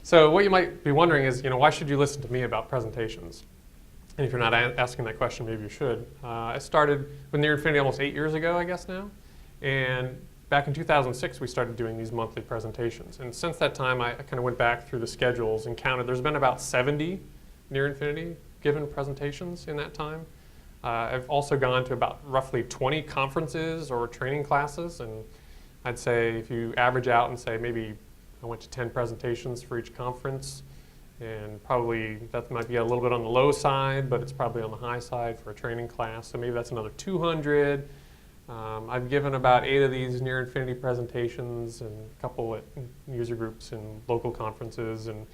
So what you might be wondering is, why should you listen to me about presentations? And if you're not asking that question, maybe you should. I started with Near Infinity almost 8 years ago, I guess now. And back in 2006, we started doing these monthly presentations. And since that time, I kind of went back through the schedules and counted. There's been about 70 Near Infinity given presentations in that time. I've also gone to about roughly 20 conferences or training classes. And I'd say if you average out and say maybe I went to 10 presentations for each conference, and probably that might be a little bit on the low side, but it's probably on the high side for a training class. So maybe that's another 200. I've given about 8 of these Near Infinity presentations and a couple at user groups and local conferences, and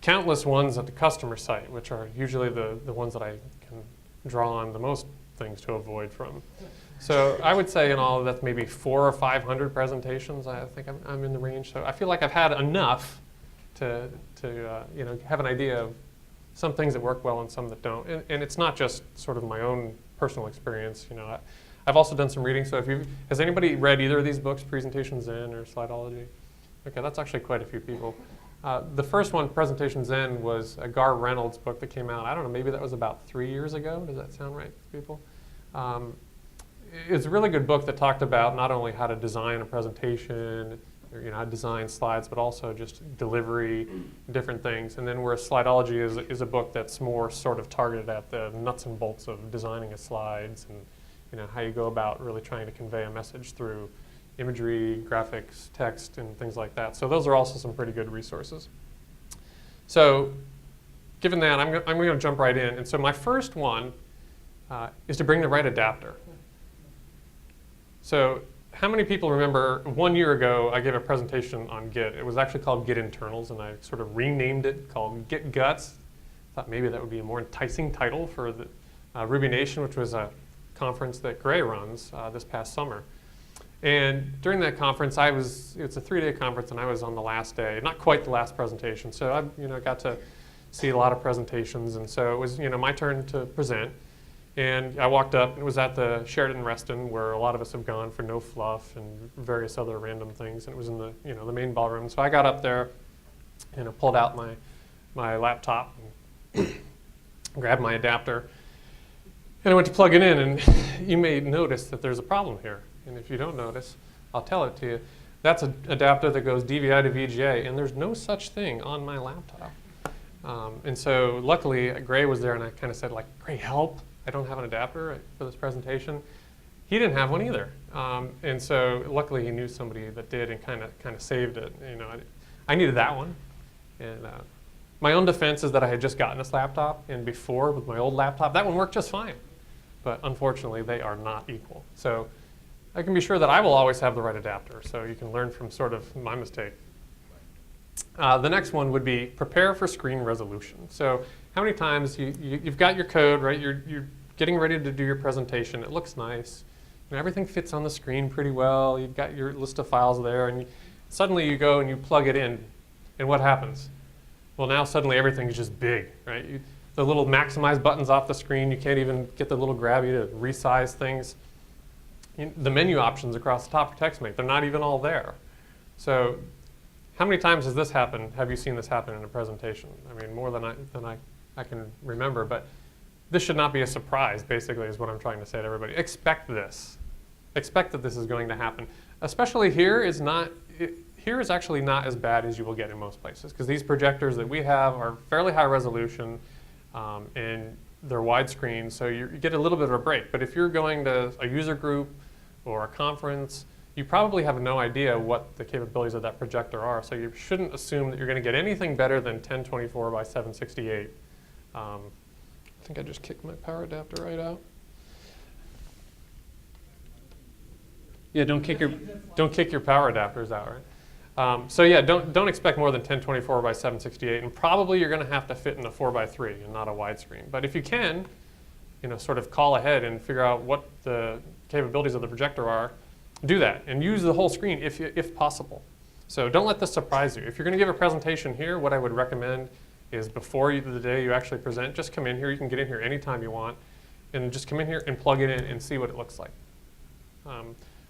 countless ones at the customer site, which are usually the ones that I can draw on the most things to avoid from. So I would say in all that's maybe 400 or 500 presentations. I think I'm in the range. So I feel like I've had enough to have an idea of some things that work well and some that don't. And it's not just sort of my own personal experience. I've also done some reading. So has anybody read either of these books, Presentation Zen or Slideology? Okay, that's actually quite a few people. The first one, Presentation Zen, was a Gar Reynolds book that came out. I don't know, maybe that was about 3 years ago. Does that sound right, people? It's a really good book that talked about not only how to design a presentation, or, how to design slides, but also just delivery, different things. And then whereas Slideology is a book that's more sort of targeted at the nuts and bolts of designing a slides and how you go about really trying to convey a message through imagery, graphics, text, and things like that. So those are also some pretty good resources. So given that, I'm going to jump right in. And so my first one is to bring the right adapter. So how many people remember 1 year ago I gave a presentation on Git? It was actually called Git Internals, and I sort of renamed it, called Git Guts. Thought maybe that would be a more enticing title for the Ruby Nation, which was a conference that Gray runs this past summer. And during that conference, it's a 3-day conference, and I was on the last day, not quite the last presentation. So I got to see a lot of presentations, and so it was my turn to present. And I walked up, and it was at the Sheraton Reston, where a lot of us have gone for No Fluff and various other random things. And it was in the the main ballroom. So I got up there, and I pulled out my laptop, and grabbed my adapter, and I went to plug it in. And you may notice that there's a problem here. And if you don't notice, I'll tell it to you. That's an adapter that goes DVI to VGA, and there's no such thing on my laptop. And so luckily, Gray was there, and I kind of said, Gray, help. I don't have an adapter for this presentation. He didn't have one either. And so luckily, he knew somebody that did and kind of saved it. I needed that one. And my own defense is that I had just gotten this laptop, and before with my old laptop, that one worked just fine. But unfortunately, they are not equal. So I can be sure that I will always have the right adapter, so you can learn from sort of my mistake. The next one would be prepare for screen resolution. So how many times you've got your code, right? You're getting ready to do your presentation. It looks nice. Everything fits on the screen pretty well. You've got your list of files there, and suddenly you go and you plug it in, and what happens? Well, now suddenly everything is just big, right? The little maximize buttons off the screen, you can't even get the little grabby to resize things. The menu options across the top for TextMate, they're not even all there. So how many times has this happened? Have you seen this happen in a presentation? I mean, more than I can remember, but this should not be a surprise, basically, is what I'm trying to say to everybody. Expect this. Expect that this is going to happen. Especially here is actually not as bad as you will get in most places, because these projectors that we have are fairly high resolution, and they're widescreen, so you get a little bit of a break. But if you're going to a user group or a conference, you probably have no idea what the capabilities of that projector are, so you shouldn't assume that you're going to get anything better than 1024 by 768. I think I just kicked my power adapter right out. Yeah, don't kick your power adapters out, right? So yeah, don't expect more than 1024 by 768, and probably you're going to have to fit in a 4:3 and not a widescreen. But if you can, sort of call ahead and figure out what the capabilities of the projector are, do that and use the whole screen if possible. So don't let this surprise you. If you're going to give a presentation here, what I would recommend is before the day you actually present, just come in here. You can get in here anytime you want, and just come in here and plug it in and see what it looks like.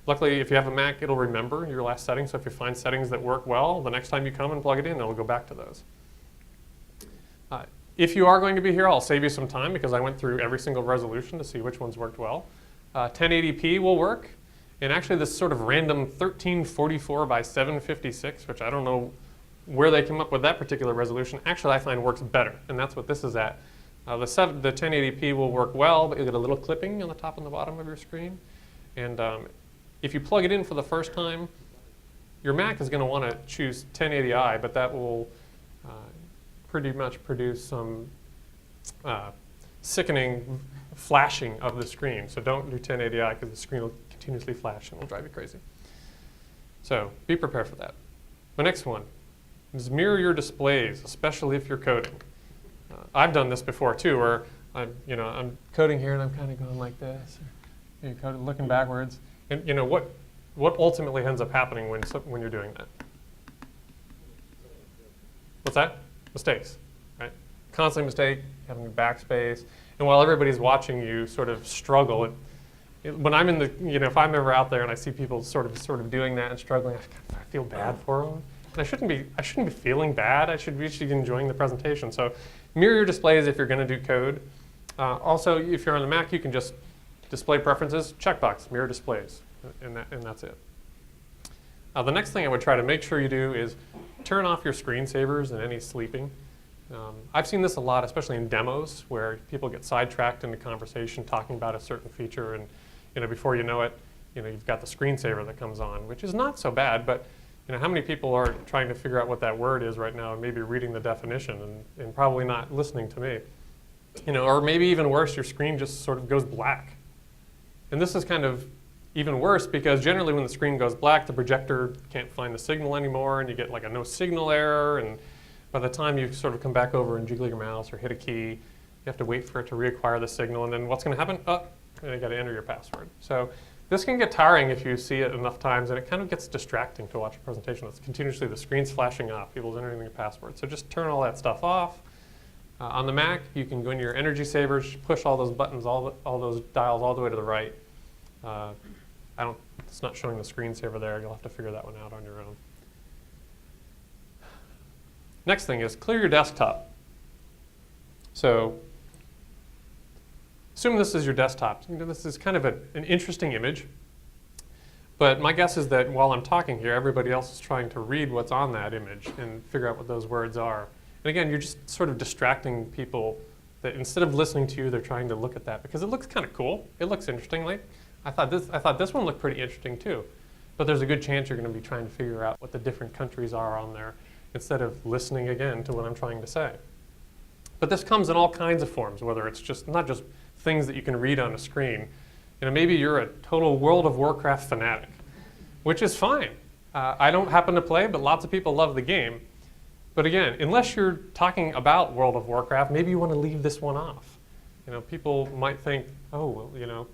Luckily, if you have a Mac, it'll remember your last settings. So if you find settings that work well, the next time you come and plug it in, it'll go back to those. If you are going to be here, I'll save you some time because I went through every single resolution to see which ones worked well. 1080p will work. And actually this sort of random 1344 by 756, which I don't know where they came up with that particular resolution, actually I find works better. And that's what this is at. The 1080p will work well, but you'll get a little clipping on the top and the bottom of your screen. And if you plug it in for the first time, your Mac is going to want to choose 1080i, but that will pretty much produce some sickening flashing of the screen. So don't do 1080i because the screen will continuously flash and it'll drive you crazy. So be prepared for that. The next one is mirror your displays, especially if you're coding. I've done this before too, where I'm coding here and I'm kind of going like this, or you're looking backwards. And what ultimately ends up happening when you're doing that? What's that? Mistakes, right? Constant mistake, having a backspace. And while everybody's watching you sort of struggle, when I'm in the, if I'm ever out there and I see people sort of doing that and struggling, I feel bad for them. And I shouldn't be feeling bad. I should be enjoying the presentation. So mirror your displays if you're going to do code. Also, if you're on the Mac, you can just display preferences, checkbox, mirror displays, and that's it. The next thing I would try to make sure you do is turn off your screensavers and any sleeping. I've seen this a lot, especially in demos, where people get sidetracked into conversation talking about a certain feature, and before you know it, you've got the screensaver that comes on, which is not so bad, but how many people are trying to figure out what that word is right now and maybe reading the definition and probably not listening to me? Or maybe even worse, your screen just sort of goes black. And this is kind of even worse because generally when the screen goes black, the projector can't find the signal anymore and you get like a no signal error, and by the time you sort of come back over and jiggle your mouse or hit a key, you have to wait for it to reacquire the signal, and then what's going to happen? And you got to enter your password. So this can get tiring if you see it enough times, and it kind of gets distracting to watch a presentation. It's continuously, the screen's flashing off, people's entering their password. So just turn all that stuff off. On the Mac, you can go into your energy savers, push all those buttons, all those dials all the way to the right. It's not showing the screensaver there. You'll have to figure that one out on your own. Next thing is clear your desktop. So assume this is your desktop. This is kind of an interesting image. But my guess is that while I'm talking here, everybody else is trying to read what's on that image and figure out what those words are. And again, you're just sort of distracting people that instead of listening to you, they're trying to look at that because it looks kind of cool. It looks interesting. Like, I thought this one looked pretty interesting too. But there's a good chance you're going to be trying to figure out what the different countries are on there instead of listening again to what I'm trying to say. But this comes in all kinds of forms, whether it's not just things that you can read on a screen. Maybe you're a total World of Warcraft fanatic, which is fine. I don't happen to play, but lots of people love the game. But again, unless you're talking about World of Warcraft, maybe you want to leave this one off. People might think, oh, well,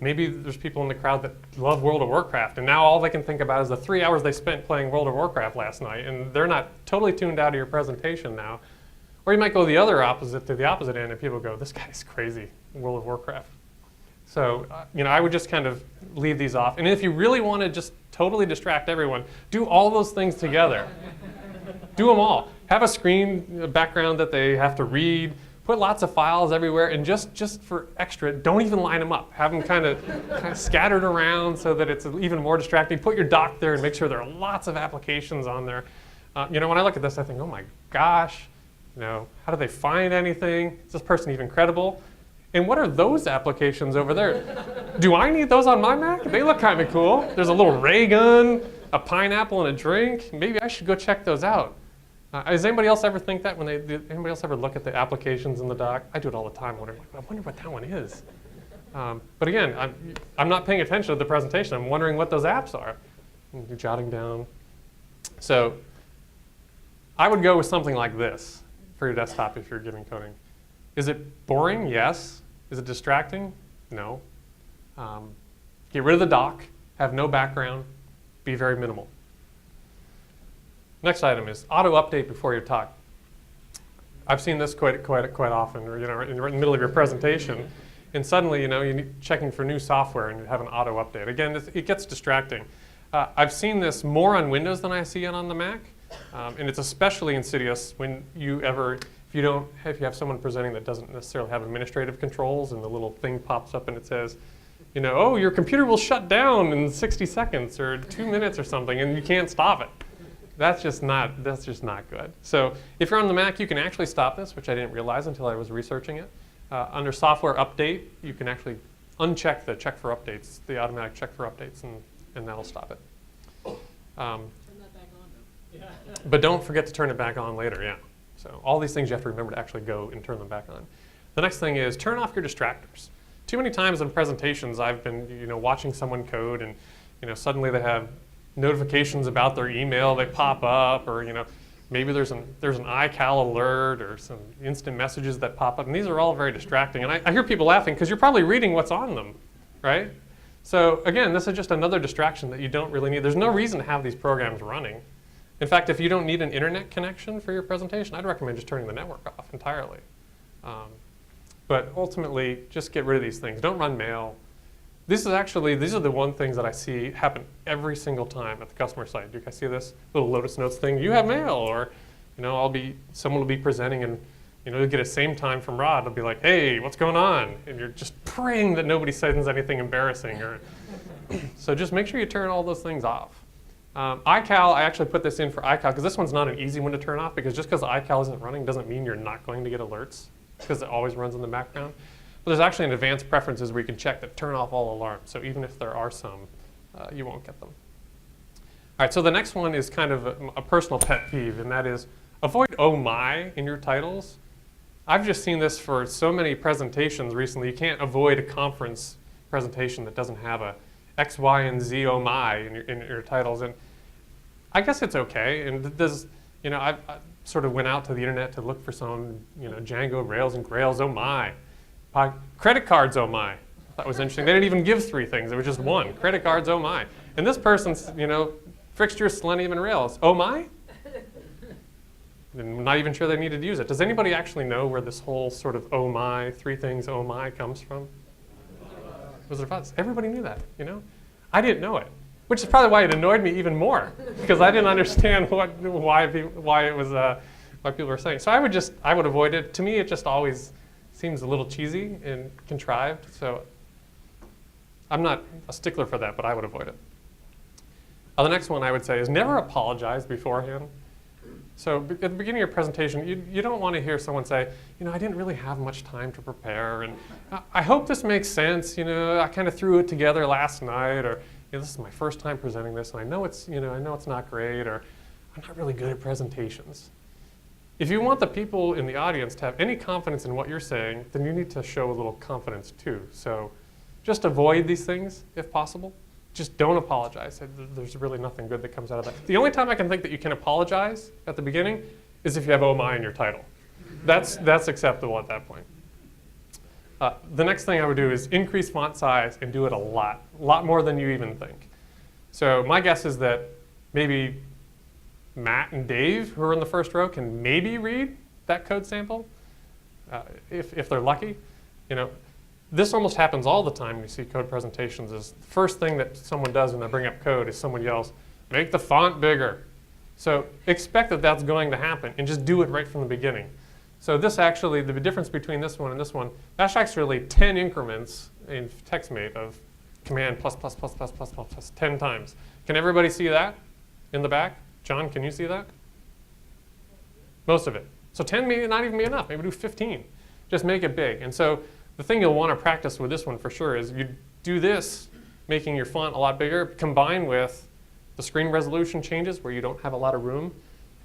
maybe there's people in the crowd that love World of Warcraft, and now all they can think about is the 3 hours they spent playing World of Warcraft last night, and they're not totally tuned out of your presentation now. Or you might go to the opposite end, and people go, this guy's crazy, World of Warcraft. So, I would just kind of leave these off. And if you really want to just totally distract everyone, do all those things together. Do them all. Have a screen background that they have to read. Put lots of files everywhere, and just for extra, don't even line them up. Have them kind of scattered around so that it's even more distracting. Put your dock there and make sure there are lots of applications on there. When I look at this, I think, oh my gosh, how do they find anything? Is this person even credible? And what are those applications over there? Do I need those on my Mac? They look kind of cool. There's a little ray gun, a pineapple, and a drink. Maybe I should go check those out. Does anybody else ever think that anybody else ever look at the applications in the dock? I do it all the time, wondering, I wonder what that one is. But again, I'm not paying attention to the presentation. I'm wondering what those apps are. You're jotting down. So I would go with something like this for your desktop if you're giving coding. Is it boring? Yes. Is it distracting? No. Get rid of the dock. Have no background. Be very minimal. Next item is auto update before your talk. I've seen this quite often, or right in the middle of your presentation, and suddenly, you're checking for new software and you have an auto update. Again, it gets distracting. I've seen this more on Windows than I see it on the Mac, and it's especially insidious when if you have someone presenting that doesn't necessarily have administrative controls, and the little thing pops up and it says, oh, your computer will shut down in 60 seconds or 2 minutes or something, and you can't stop it. That's just not good. So if you're on the Mac, you can actually stop this, which I didn't realize until I was researching it. Under software update, you can actually uncheck the check for updates, the automatic check for updates, and that'll stop it. Turn that back on, though. Yeah. But don't forget to turn it back on later, yeah. So all these things you have to remember to actually go and turn them back on. The next thing is turn off your distractors. Too many times in presentations I've been watching someone code, and suddenly they have notifications about their email, they pop up, or maybe there's an iCal alert or some instant messages that pop up, and these are all very distracting. And I hear people laughing because you're probably reading what's on them, right? So again, this is just another distraction that you don't really need. There's no reason to have these programs running. In fact, if you don't need an internet connection for your presentation, I'd recommend just turning the network off entirely. But ultimately, just get rid of these things. Don't run mail. These are the one things that I see happen every single time at the customer site. Do you guys see this little Lotus Notes thing? You have mail, or someone will be presenting, and you'll get a same time from Rod. It'll be like, hey, what's going on? And you're just praying that nobody sends anything embarrassing. So just make sure you turn all those things off. iCal, I actually put this in for iCal because this one's not an easy one to turn off, because just because iCal isn't running doesn't mean you're not going to get alerts, because it always runs in the background. But there's actually an advanced preferences where you can check that turn off all alarms. So even if there are some, you won't get them. All right, so the next one is kind of a personal pet peeve, and that is avoid oh my in your titles. I've just seen this for so many presentations recently. You can't avoid a conference presentation that doesn't have a X, Y, and Z oh my in your titles. And I guess it's okay. And this, I sort of went out to the internet to look for some, Django, Rails, and Grails, oh my. Credit cards, oh my. That was interesting. They didn't even give 3 things. It was just 1. Credit cards, oh my. And this person's, fixtures, Selenium, and Rails, oh my? I'm not even sure they needed to use it. Does anybody actually know where this whole sort of oh my, 3 things, oh my comes from? Was there thoughts? Everybody knew that, I didn't know it, which is probably why it annoyed me even more, because I didn't understand why people were saying. So I would avoid it. To me, it just always seems a little cheesy and contrived. So I'm not a stickler for that, but I would avoid it. The next one I would say is never apologize beforehand. So at the beginning of your presentation, you don't want to hear someone say, I didn't really have much time to prepare, and I hope this makes sense. I kind of threw it together last night, or this is my first time presenting this, and I know it's not great, or I'm not really good at presentations. If you want the people in the audience to have any confidence in what you're saying, then you need to show a little confidence too. So just avoid these things if possible. Just don't apologize. There's really nothing good that comes out of that. The only time I can think that you can apologize at the beginning is if you have oh my in your title. That's acceptable at that point. The next thing I would do is increase font size and do it a lot more than you even think. So my guess is that maybe Matt and Dave, who are in the first row, can maybe read that code sample, if they're lucky. This almost happens all the time when you see code presentations. Is the first thing that someone does when they bring up code is someone yells, "Make the font bigger." So expect that that's going to happen, and just do it right from the beginning. So this actually, the difference between this one and this one, that's actually 10 increments in TextMate of command plus 10 times. Can everybody see that in the back? John, can you see that? Most of it. So 10 may not even be enough. Maybe do 15. Just make it big. And so the thing you'll want to practice with this one for sure is you do this, making your font a lot bigger, combined with the screen resolution changes where you don't have a lot of room.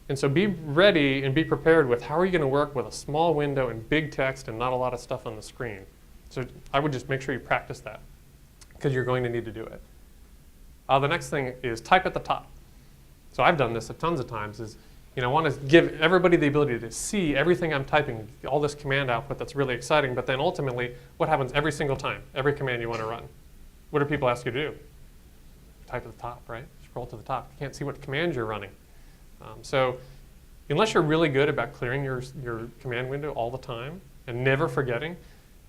And so be ready and be prepared with how are you going to work with a small window and big text and not a lot of stuff on the screen. So I would just make sure you practice that, because you're going to need to do it. The next thing is type at the top. So I've done this tons of times. Is I want to give everybody the ability to see everything I'm typing, all this command output that's really exciting, but then ultimately, what happens every single time, every command you want to run? What do people ask you to do? Type at the top, right? Scroll to the top. You can't see what command you're running. So unless you're really good about clearing your command window all the time and never forgetting,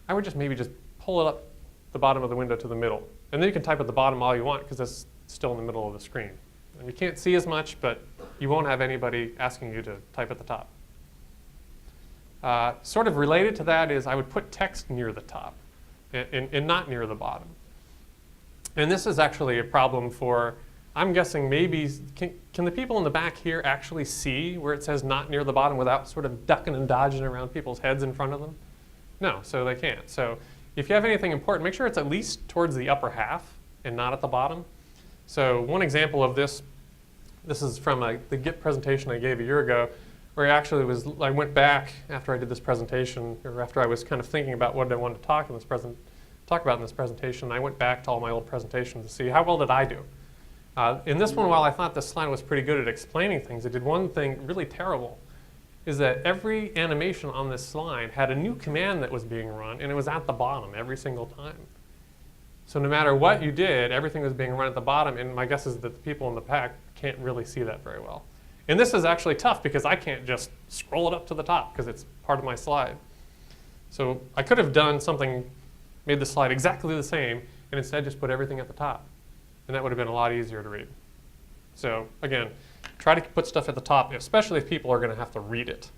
I would just maybe just pull it up the bottom of the window to the middle. And then you can type at the bottom all you want because it's still in the middle of the screen. And you can't see as much, but you won't have anybody asking you to type at the top. Sort of related to that is I would put text near the top and not near the bottom. And this is actually a problem for, I'm guessing maybe, can the people in the back here actually see where it says not near the bottom without sort of ducking and dodging around people's heads in front of them? No, so they can't. So if you have anything important, make sure it's at least towards the upper half and not at the bottom. So one example of this is from the Git presentation I gave a year ago, where I went back after I did this presentation, or after I was kind of thinking about what I wanted to talk about in this presentation. I went back to all my old presentations to see how well did I do. In this one, while I thought this slide was pretty good at explaining things, it did one thing really terrible, is that every animation on this slide had a new command that was being run, and it was at the bottom every single time. So no matter what you did, everything was being run at the bottom, and my guess is that the people in the back can't really see that very well. And this is actually tough because I can't just scroll it up to the top because it's part of my slide. So I could have done something, made the slide exactly the same, and instead just put everything at the top. And that would have been a lot easier to read. So again, try to put stuff at the top, especially if people are going to have to read it.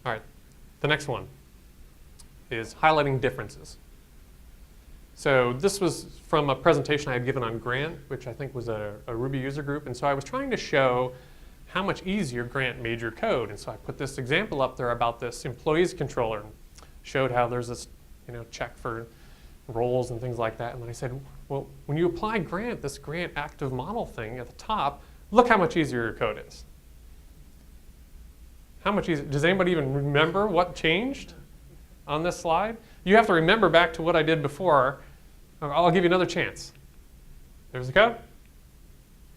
All right, the next one is highlighting differences. So this was from a presentation I had given on Grant, which I think was a Ruby user group. And so I was trying to show how much easier Grant made your code. And so I put this example up there about this employees controller, and showed how there's this check for roles and things like that. And then I said, well, when you apply Grant, this Grant active model thing at the top, look how much easier your code is. How much easier? Does anybody even remember what changed on this slide? You have to remember back to what I did before. I'll give you another chance. There's the code.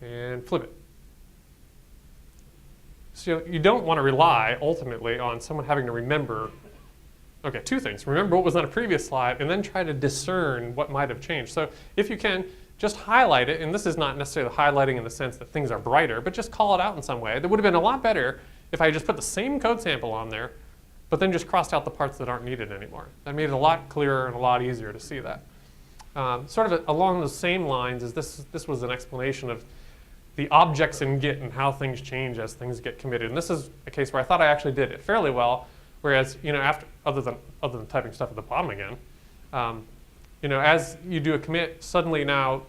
And flip it. So you don't want to rely, ultimately, on someone having to remember. OK, two things. Remember what was on a previous slide, and then try to discern what might have changed. So if you can, just highlight it. And this is not necessarily highlighting in the sense that things are brighter, but just call it out in some way. That would have been a lot better if I just put the same code sample on there, but then just crossed out the parts that aren't needed anymore. That made it a lot clearer and a lot easier to see that. Sort of along those same lines is this was an explanation of the objects in Git and how things change as things get committed. And this is a case where I thought I actually did it fairly well, whereas after other than typing stuff at the bottom again, as you do a commit, suddenly now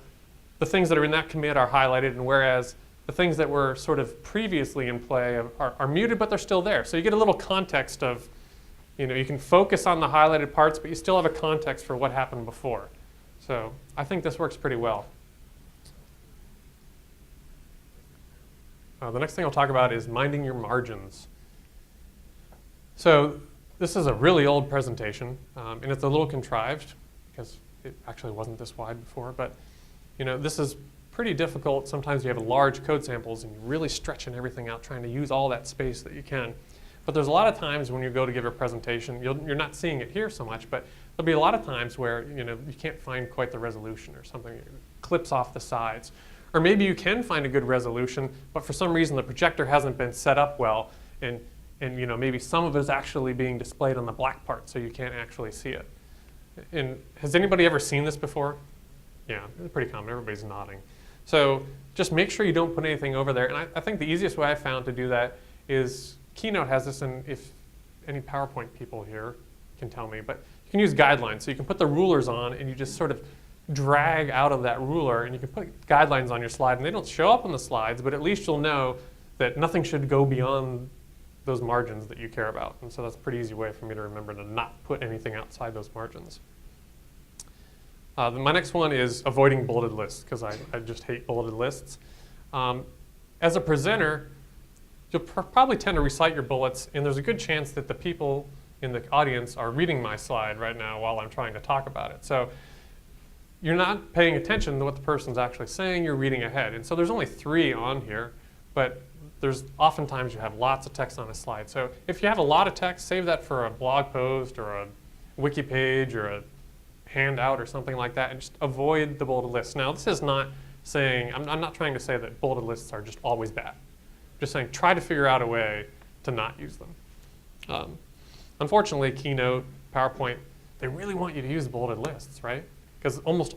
the things that are in that commit are highlighted, and whereas the things that were sort of previously in play are muted, but they're still there. So you get a little context of, you can focus on the highlighted parts, but you still have a context for what happened before. So I think this works pretty well. The next thing I'll talk about is minding your margins. So this is a really old presentation, and it's a little contrived because it actually wasn't this wide before. But this is pretty difficult. Sometimes you have large code samples and you're really stretching everything out, trying to use all that space that you can. But there's a lot of times when you go to give a presentation, you're not seeing it here so much, but there'll be a lot of times where you can't find quite the resolution, or something clips off the sides. Or maybe you can find a good resolution, but for some reason the projector hasn't been set up well, and maybe some of it is actually being displayed on the black part, so you can't actually see it. And has anybody ever seen this before? Yeah, it's pretty common. Everybody's nodding. So just make sure you don't put anything over there. And I think the easiest way I found to do that is Keynote has this, and if any PowerPoint people here can tell me, but you can use guidelines. So you can put the rulers on, and you just sort of drag out of that ruler, and you can put guidelines on your slide. And they don't show up on the slides, but at least you'll know that nothing should go beyond those margins that you care about. And so that's a pretty easy way for me to remember to not put anything outside those margins. My next one is avoiding bulleted lists, because I just hate bulleted lists. As a presenter, you'll probably tend to recite your bullets, and there's a good chance that the people in the audience are reading my slide right now while I'm trying to talk about it. So you're not paying attention to what the person's actually saying, you're reading ahead. And so there's only 3 on here, but there's oftentimes you have lots of text on a slide. So if you have a lot of text, save that for a blog post or a wiki page or a handout or something like that, and just avoid the bulleted lists. Now, this is not saying, I'm not trying to say that bulleted lists are just always bad. I'm just saying try to figure out a way to not use them. Unfortunately, Keynote, PowerPoint, they really want you to use bulleted lists, right? Because almost,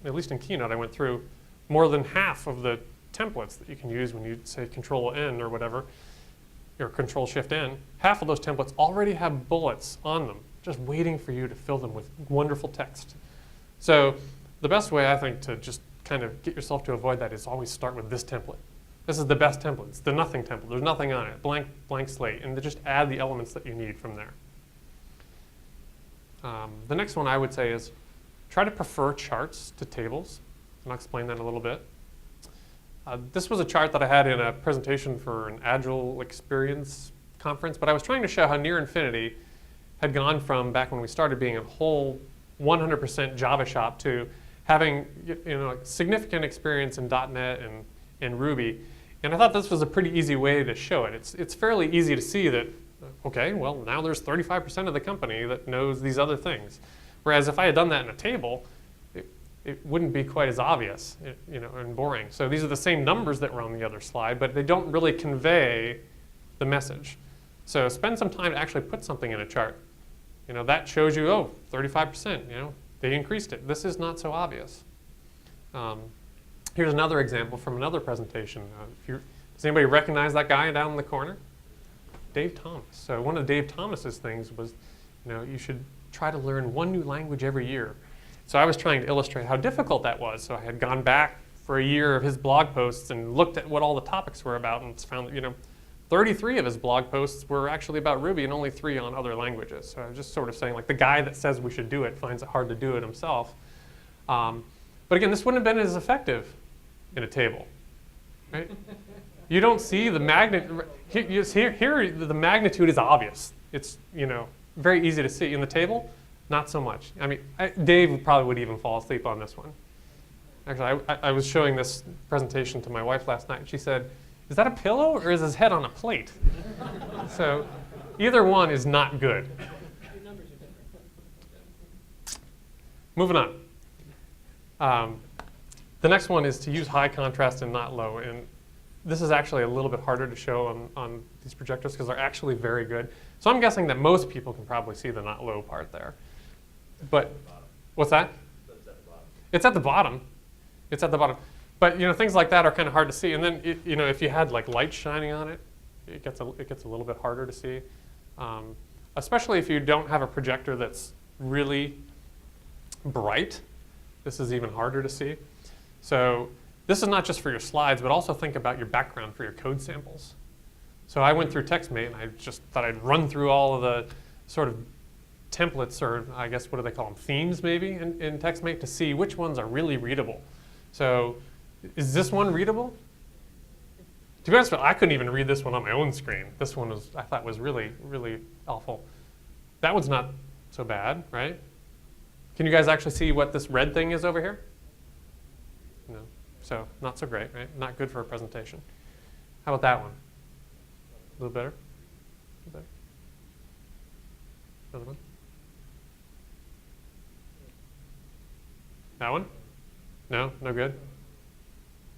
at least in Keynote, I went through more than half of the templates that you can use when you say Control-N or whatever, or Control-Shift-N. Half of those templates already have bullets on them, just waiting for you to fill them with wonderful text. So the best way, I think, to just kind of get yourself to avoid that is always start with this template. This is the best template. It's the nothing template. There's nothing on it. Blank slate. And just add the elements that you need from there. The next one I would say is try to prefer charts to tables. And I'll explain that in a little bit. This was a chart that I had in a presentation for an Agile Experience conference, but I was trying to show how near infinity had gone from back when we started being a whole 100% Java shop to having significant experience in .NET and Ruby. And I thought this was a pretty easy way to show it. It's fairly easy to see that, okay, well, now there's 35% of the company that knows these other things. Whereas if I had done that in a table, it wouldn't be quite as obvious, and boring. So these are the same numbers that were on the other slide, but they don't really convey the message. So spend some time to actually put something in a chart. That shows you, oh, 35%, they increased it. This is not so obvious. Here's another example from another presentation. Does anybody recognize that guy down in the corner? Dave Thomas. So one of Dave Thomas's things was, you should try to learn one new language every year. So I was trying to illustrate how difficult that was. So I had gone back for a year of his blog posts and looked at what all the topics were about and found that, 33 of his blog posts were actually about Ruby and only 3 on other languages. So I was just sort of saying, like, the guy that says we should do it finds it hard to do it himself. But again, this wouldn't have been as effective in a table, right? You don't see the magnitude. Here, the magnitude is obvious. It's, very easy to see. In the table, not so much. I mean, Dave probably would even fall asleep on this one. Actually, I was showing this presentation to my wife last night, and she said, is that a pillow or is his head on a plate? So either one is not good. Moving on. The next one is to use high contrast and not low. And this is actually a little bit harder to show on these projectors because they're actually very good. So I'm guessing that most people can probably see the not low part there. But what's that? It's at the bottom. It's at the bottom. But things like that are kind of hard to see. And then if you had like light shining on it, it gets a little bit harder to see. Especially if you don't have a projector that's really bright. This is even harder to see. So this is not just for your slides, but also think about your background for your code samples. So I went through TextMate, and I just thought I'd run through all of the sort of templates, or I guess what do they call them, themes maybe, in TextMate to see which ones are really readable. So is this one readable? To be honest with you, I couldn't even read this one on my own screen. This one I thought was really, really awful. That one's not so bad, right? Can you guys actually see what this red thing is over here? No. So not so great, right? Not good for a presentation. How about that one? A little better? A little better? Another one? That one? No? No good?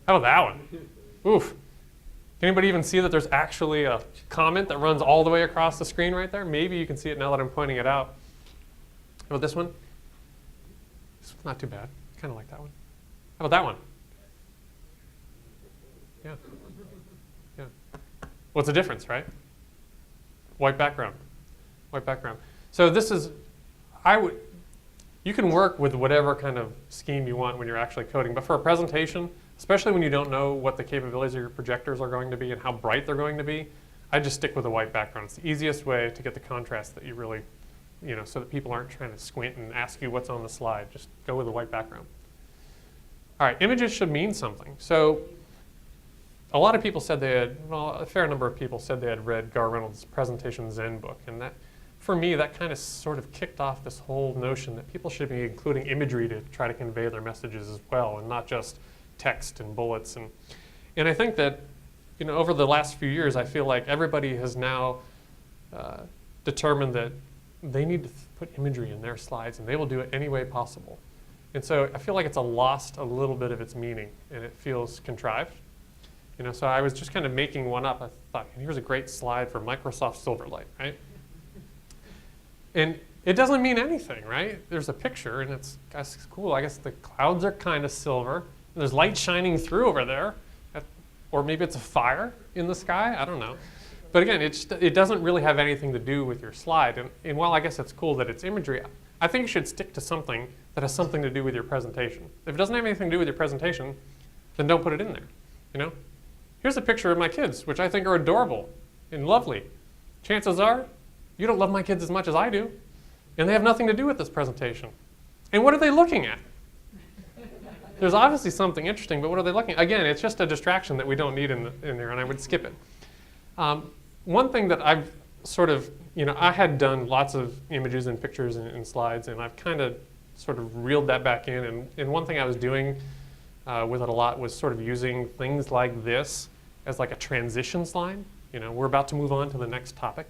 How about that one? Oof. Can anybody even see that there's actually a comment that runs all the way across the screen right there? Maybe you can see it now that I'm pointing it out. How about this one? It's not too bad. Kind of like that one. How about that one? Yeah. Yeah. What's the difference, right? White background. White background. So this is, you can work with whatever kind of scheme you want when you're actually coding, but for a presentation, especially when you don't know what the capabilities of your projectors are going to be and how bright they're going to be, I just stick with a white background. It's the easiest way to get the contrast that you really, so that people aren't trying to squint and ask you what's on the slide. Just go with a white background. All right, images should mean something. So a lot of people said a fair number of people said they had read Gar Reynolds' Presentation Zen book. And that, for me, that kind of sort of kicked off this whole notion that people should be including imagery to try to convey their messages as well, and not just text and bullets. And I think that, over the last few years, I feel like everybody has now determined that they need to put imagery in their slides, and they will do it any way possible. And so I feel like it's lost a little bit of its meaning, and it feels contrived. So I was just kind of making one up. I thought, here's a great slide for Microsoft Silverlight, right? And it doesn't mean anything, right? There's a picture, and that's cool. I guess the clouds are kind of silver. And there's light shining through over there. Or maybe it's a fire in the sky. I don't know. But again, it doesn't really have anything to do with your slide. And while I guess it's cool that it's imagery, I think you should stick to something that has something to do with your presentation. If it doesn't have anything to do with your presentation, then don't put it in there. You know? Here's a picture of my kids, which I think are adorable and lovely. Chances are, you don't love my kids as much as I do. And they have nothing to do with this presentation. And what are they looking at? There's obviously something interesting, but what are they looking at? Again, it's just a distraction that we don't need in there, and I would skip it. One thing that I've sort of, I had done lots of images and pictures and slides, and I've kind of sort of reeled that back in. And one thing I was doing with it a lot was sort of using things like this as like a transition slide. We're about to move on to the next topic.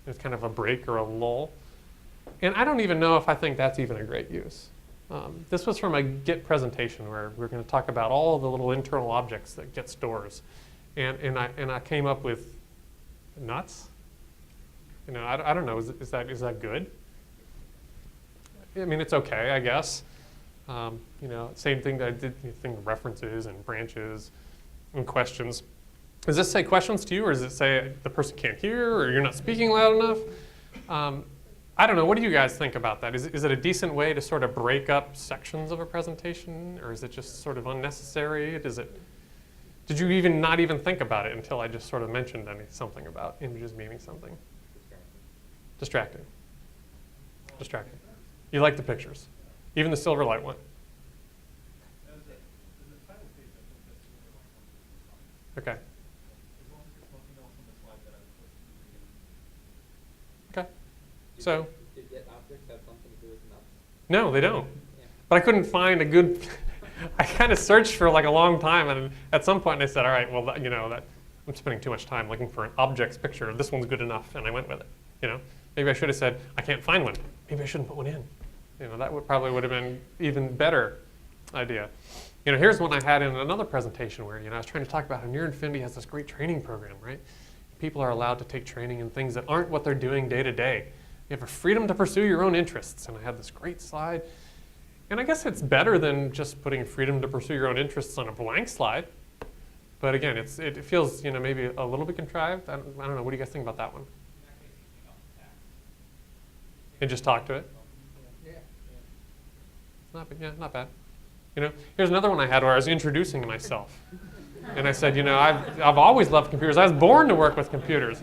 It's kind of a break or a lull. And I don't even know if I think that's even a great use. This was from a Git presentation where we're going to talk about all the little internal objects that Git stores. And I came up with nuts. I don't know, is that good? I mean, it's okay, I guess. Same thing that I did, references and branches and questions. Does this say questions to you, or does it say the person can't hear, or you're not speaking loud enough? I don't know. What do you guys think about that? Is it a decent way to sort of break up sections of a presentation, or is it just sort of unnecessary? Did you even not even think about it until I just sort of mentioned something about images meaning something? Distracting. Distracting. You like the pictures, even the silver light one. Okay. Okay. So. Did Git objects have something to do with nuts? No, they don't. Yeah. But I couldn't find a good. I kind of searched for like a long time, and at some point I said, all right, well, that I'm spending too much time looking for an objects picture. This one's good enough, and I went with it. Maybe I should have said, I can't find one. Maybe I shouldn't put one in. That probably would have been even better idea. Here's one I had in another presentation where I was trying to talk about how Near Infinity has this great training program, right? People are allowed to take training in things that aren't what they're doing day to day. You have a freedom to pursue your own interests, and I had this great slide. And I guess it's better than just putting freedom to pursue your own interests on a blank slide. But again, it feels maybe a little bit contrived. I don't know. What do you guys think about that one? And just talk to it. Not bad. Here's another one I had where I was introducing myself. And I said, I've always loved computers. I was born to work with computers.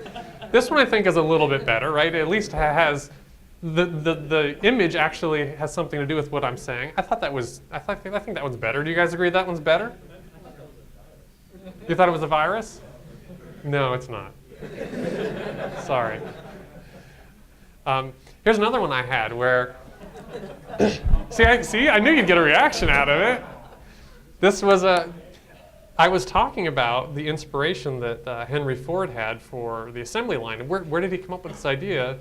This one I think is a little bit better, right? At least has the image actually has something to do with what I'm saying. I think that one's better. Do you guys agree that one's better? You thought it was a virus? No, it's not. Sorry. Here's another one I had where, I knew you'd get a reaction out of it. This was I was talking about the inspiration that Henry Ford had for the assembly line. Where did he come up with this idea,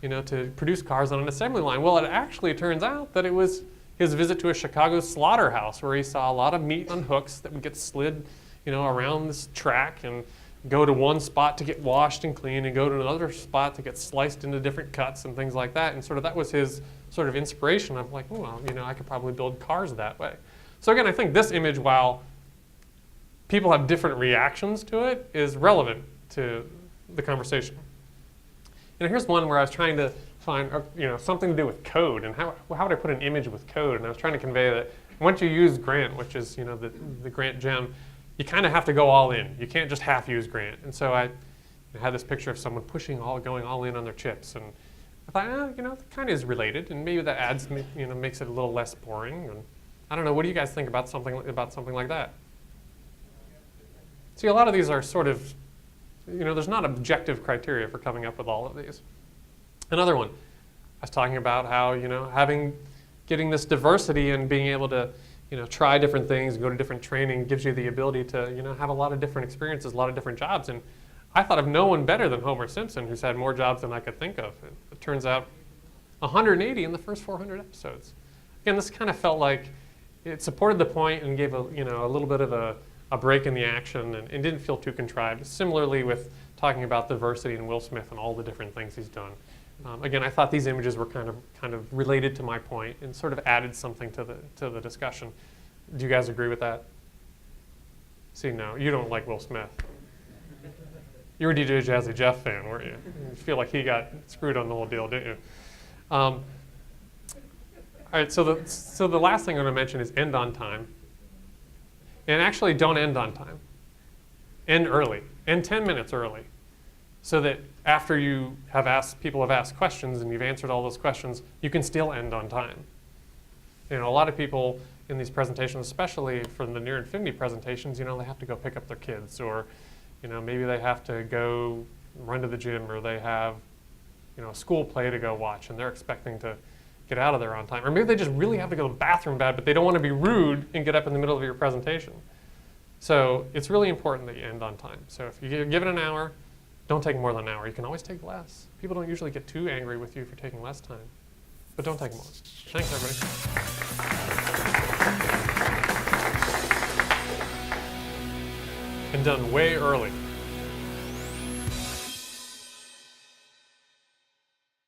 to produce cars on an assembly line? Well, it actually turns out that it was his visit to a Chicago slaughterhouse where he saw a lot of meat on hooks that would get slid, around this track and go to one spot to get washed and cleaned and go to another spot to get sliced into different cuts and things like that. And sort of that was his sort of inspiration. I'm like, well, I could probably build cars that way. So again, I think this image, while people have different reactions to it, is relevant to the conversation. Here's one where I was trying to find something to do with code, and how would I put an image with code? And I was trying to convey that once you use Grant, which is the Grant gem, you kind of have to go all in. You can't just half use Grant. And so I had this picture of someone going all in on their chips, and I thought, it kind of is related, and maybe that adds, makes it a little less boring. And I don't know. What do you guys think about something like that? See, a lot of these are sort of, there's not objective criteria for coming up with all of these. Another one, I was talking about how, getting this diversity and being able to, try different things, go to different training gives you the ability to, have a lot of different experiences, a lot of different jobs. And I thought of no one better than Homer Simpson, who's had more jobs than I could think of. It turns out 180 in the first 400 episodes. Again, this kind of felt like it supported the point and gave a little bit of a break in the action and didn't feel too contrived. Similarly with talking about diversity and Will Smith and all the different things he's done. Again, I thought these images were kind of related to my point and sort of added something to the discussion. Do you guys agree with that? See, no, you don't like Will Smith. You were DJ Jazzy Jeff fan, weren't you? You feel like he got screwed on the whole deal, didn't you? All right, so the last thing I'm going to mention is end on time. And actually, don't end on time. End early. End 10 minutes early. So that after you have people have asked questions and you've answered all those questions, you can still end on time. You know, a lot of people in these presentations, especially for the near infinity presentations, you know, they have to go pick up their kids, or, you know, maybe they have to go run to the gym, or they have, you know, a school play to go watch, and they're expecting to get out of there on time. Or maybe they just really have to go to the bathroom bad, but they don't want to be rude and get up in the middle of your presentation. So it's really important that you end on time. So if you give it an hour, don't take more than an hour. You can always take less. People don't usually get too angry with you for taking less time. But don't take more. Thanks, everybody. And done way early.